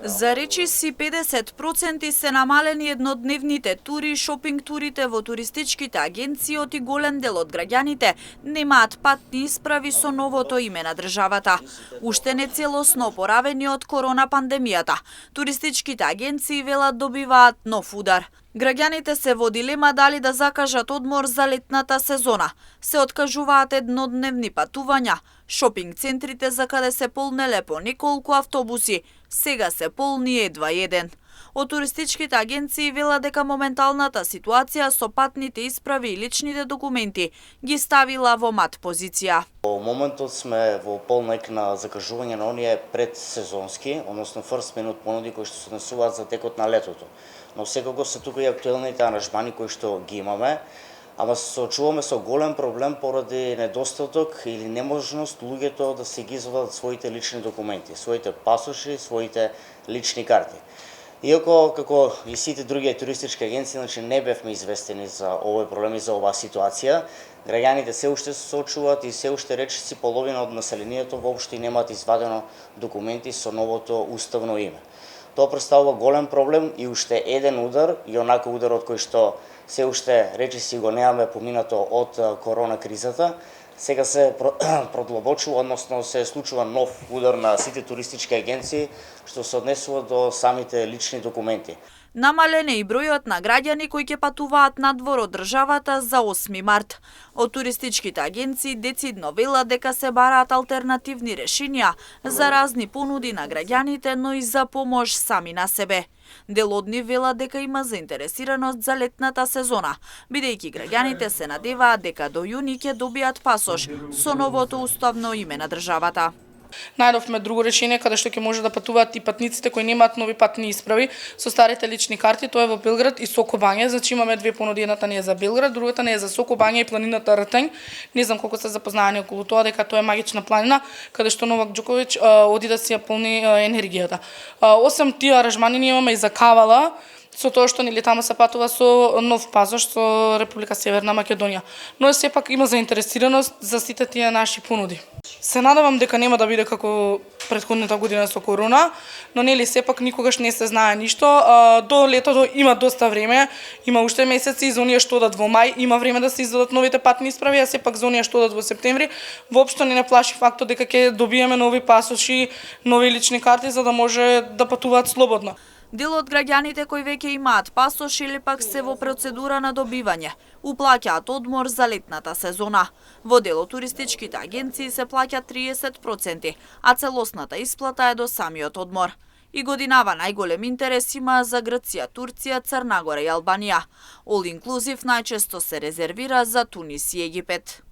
За речиси 50% се намалени еднодневните тури и шопинг турите во туристичките агенции, и голем дел од граѓаните немаат патни исправи со новото име на државата. Уште не целосно опоравени од корона пандемијата, туристичките агенции велат добиваат нов удар. Граѓаните се во дилема дали да закажат одмор за летната сезона. Се откажуваат еднодневни патувања. Шопинг центрите за каде се полнеле по неколку автобуси, сега се полни едва еден. Од туристичките агенции велат дека моменталната ситуација со патните исправи и личните документи ги ставила во мат позиција. Во моментот сме во полнек на закажување на оние предсезонски, односно first minute понуди кои што се однесуваат за текот на летото. Но секако се тука и актуелните аранжмани кои што ги имаме, ама се соочуваме со голем проблем поради недостаток или неможност луѓето да се ги извадат своите лични документи, своите пасоши, своите лични карти. Иако, како и сите други туристички агенции, значи не бевме известени за овој проблем и за оваа ситуација, граѓаните се уште се соочуваат и се уште речиси половина од населението воопшто немаат извадено документи со новото уставно име. Тоа представува голем проблем и уште еден удар, и онака ударот кој што се уште речиси го немаме поминато од корона кризата, сега се продлабочува, односно се случува нов удар на сите туристички агенции што се однесува до самите лични документи. Намален е и бројот на граѓани кои ќе патуваат надвор од државата за 8 март. Од туристичките агенции децидно велат дека се бараат алтернативни решенија за разни понуди на граѓаните, но и за помош сами на себе. Дел од нив велат дека има заинтересираност за летната сезона, бидејќи граѓаните се надеваат дека до јуни ќе добијат пасош со новото уставно име на државата. Најдовме друго решение каде што ќе може да патуваат и патниците кои немаат нови патни исправи со старите лични карти, тоа е во Белград и Сокобање. Значи имаме две понуди, едната не е за Белград, другата не е за Сокобање и планината Ртењ. Не знам колку се запознаени околу тоа дека тоа е магична планина каде што Новак Џоковиќ оди да си ја полни енергијата. Осем тие аранжмани ние имаме и за Кавала, со тоа што нели таму се патува со нов пасош со Република Северна Македонија. Но сепак има заинтересираност за сите тие наши понуди. Се надевам дека нема да биде како претходната година со корона, но нели сепак никогаш не се знае ништо. До летото има доста време, има уште месеци, за оние што одат во мај има време да се извадат новите патни исправи, а сепак за оние што одат во септември воопшто не плаши фактот дека ќе добиеме нови пасоши, нови лични карти за да може да патуваат слободно. Дел од граѓаните кои веќе имаат пасош или пак се во процедура на добивање, уплаќаат одмор за летната сезона. Во дел од туристичките агенции се плаќа 30%, а целосната исплата е до самиот одмор. И годинава најголем интерес има за Грција, Турција, Црна Гора и Албанија. All inclusive најчесто се резервира за Тунис и Египет.